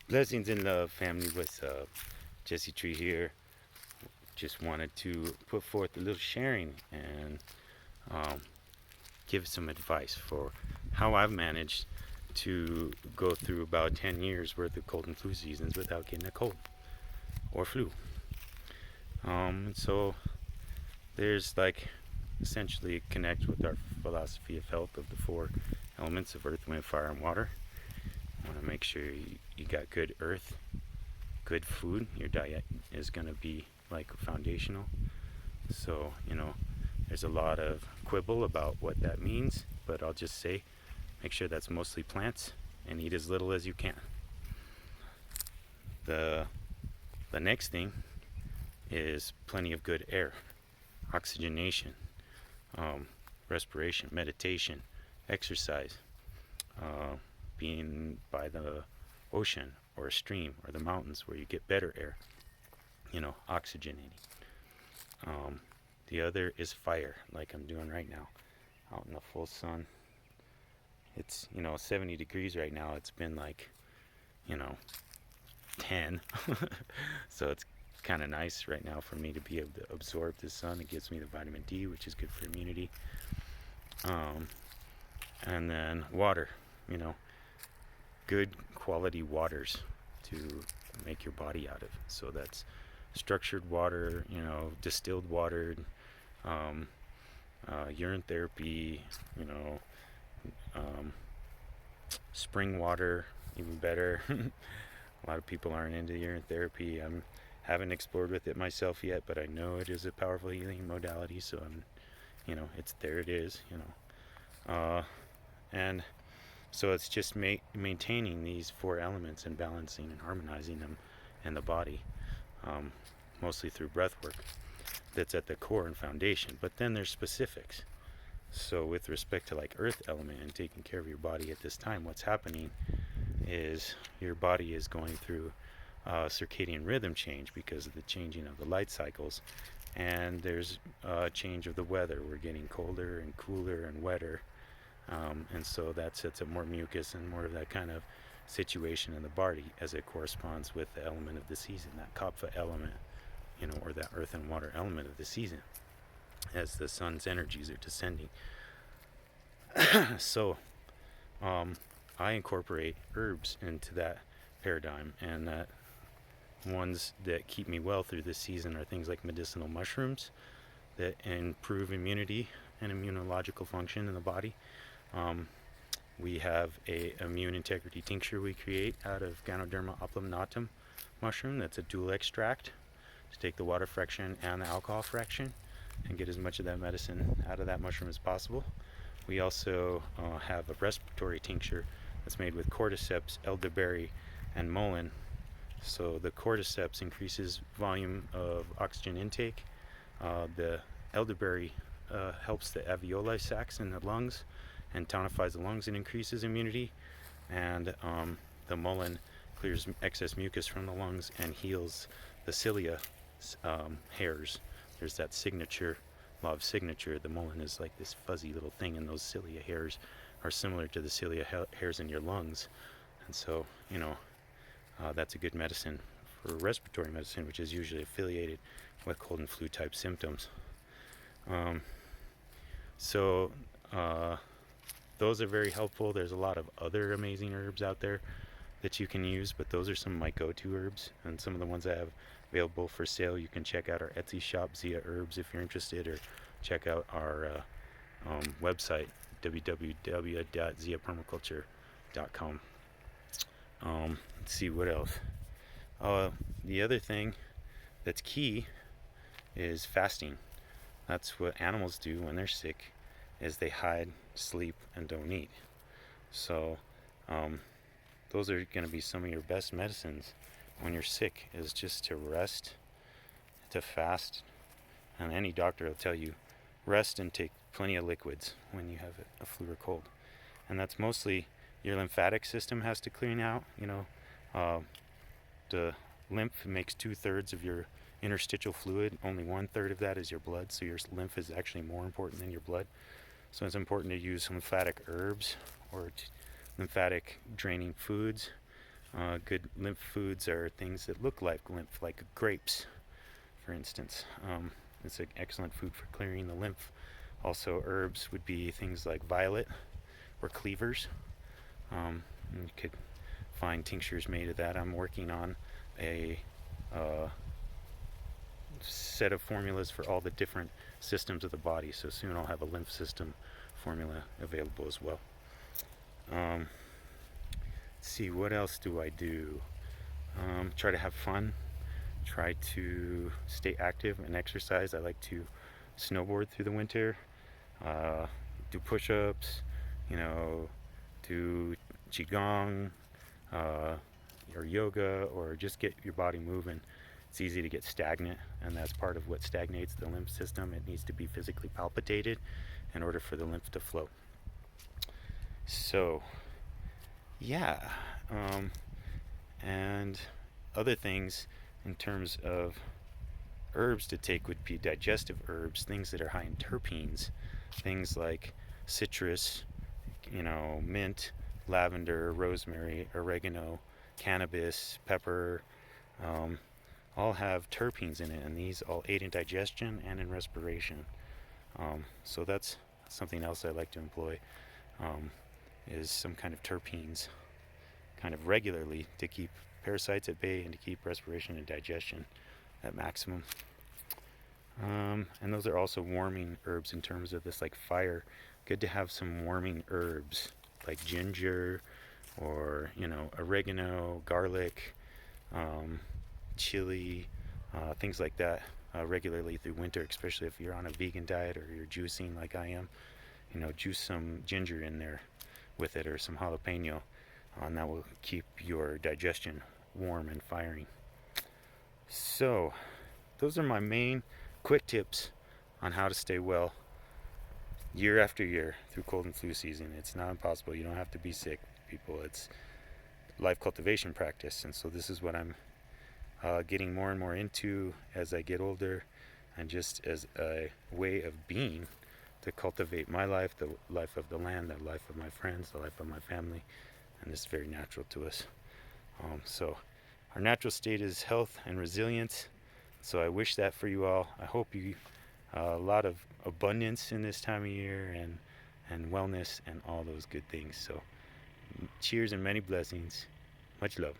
Blessings in love, family. What's up? Jesse Tree here. Just wanted to put forth a little sharing and um, give some advice for how I've managed to go through about 10 years worth of cold and flu seasons without getting a cold or flu. So there's essentially connect with our philosophy of health of the four elements of earth, wind, fire, and water. I want to make sure you got good earth, good food. Your diet is going to be foundational. So, there's a lot of quibble about what that means, but I'll just say make sure that's mostly plants and eat as little as you can. The next thing is plenty of good air, oxygenation, respiration, meditation, exercise, being by the ocean or a stream or the mountains where you get better air, oxygenating. The other is fire, like I'm doing right now, out in the full sun. It's 70 degrees right now. It's been 10, so it's kind of nice right now for me to be able to absorb the sun. It gives me the vitamin D, which is good for immunity. And then water, good quality waters to make your body out of. So that's structured water, distilled water, urine therapy, spring water, even better. A lot of people aren't into urine therapy. I haven't explored with it myself yet, but I know it is a powerful healing modality. So it's there. It is, and so it's just maintaining these four elements and balancing and harmonizing them in the body, mostly through breath work. That's at the core and foundation. But then there's specifics. So with respect to earth element and taking care of your body at this time, what's happening is your body is going through circadian rhythm change because of the changing of the light cycles, and there's a change of the weather. We're getting colder and cooler and wetter, and so that sets up more mucus and more of that kind of situation in the body as it corresponds with the element of the season, that kapha element, or that earth and water element of the season, as the sun's energies are descending. So I incorporate herbs into that paradigm, and that ones that keep me well through this season are things like medicinal mushrooms that improve immunity and immunological function in the body. We have a immune integrity tincture we create out of Ganoderma oplumnatum mushroom. That's a dual extract to take the water fraction and the alcohol fraction and get as much of that medicine out of that mushroom as possible. We also have a respiratory tincture that's made with cordyceps, elderberry, and mullein. So the cordyceps increases volume of oxygen intake. The elderberry helps the alveoli sacs in the lungs and tonifies the lungs and increases immunity. And the mullein clears excess mucus from the lungs and heals the cilia hairs. There's that signature, law of signature. The mullein is like this fuzzy little thing, and those cilia hairs are similar to the cilia hairs in your lungs. And so, that's a good medicine for respiratory medicine, which is usually affiliated with cold and flu type symptoms. So those are very helpful. There's a lot of other amazing herbs out there that you can use, but those are some of my go-to herbs, and some of the ones I have available for sale. You can check out our Etsy shop, Zia Herbs, if you're interested, or check out our website, www.ziapermaculture.com. Let's see what else. The other thing that's key is fasting. That's what animals do when they're sick, is they hide, sleep, and don't eat. So those are going to be some of your best medicines when you're sick, is just to rest, to fast. And any doctor will tell you rest and take plenty of liquids when you have a flu or cold. And that's mostly your lymphatic system has to clean out. The lymph makes 2/3 of your interstitial fluid. Only 1/3 of that is your blood, so your lymph is actually more important than your blood. So it's important to use lymphatic herbs or lymphatic draining foods. Good lymph foods are things that look like lymph, like grapes, for instance. It's an excellent food for clearing the lymph. Also, herbs would be things like violet or cleavers. You could find tinctures made of that. I'm working on a set of formulas for all the different systems of the body, so soon I'll have a lymph system formula available as well. Let's see, what else do I do? Try to have fun, try to stay active and exercise. I like to snowboard through the winter, do push-ups, do qigong, or yoga, or just get your body moving. It's easy to get stagnant, and that's part of what stagnates the lymph system. It needs to be physically palpitated in order for the lymph to flow. So, yeah. And other things in terms of herbs to take would be digestive herbs, things that are high in terpenes, things like citrus, mint, lavender, rosemary, oregano, cannabis, pepper, all have terpenes in it, and these all aid in digestion and in respiration. So that's something else I like to employ, is some kind of terpenes kind of regularly to keep parasites at bay and to keep respiration and digestion at maximum. And those are also warming herbs in terms of this, like fire. Good to have some warming herbs like ginger or oregano, garlic, chili, things like that regularly through winter, especially if you're on a vegan diet or you're juicing like I am. Juice some ginger in there with it, or some jalapeno, and that will keep your digestion warm and firing. So those are my main quick tips on how to stay well year after year through cold and flu season. It's not impossible. You don't have to be sick, people. It's life cultivation practice, and so this is what I'm getting more and more into as I get older, and just as a way of being, to cultivate my life, the life of the land, the life of my friends, the life of my family, and this is very natural to us. So our natural state is health and resilience, so I wish that for you all. I hope you a lot of abundance in this time of year, and wellness and all those good things. So cheers and many blessings. Much love.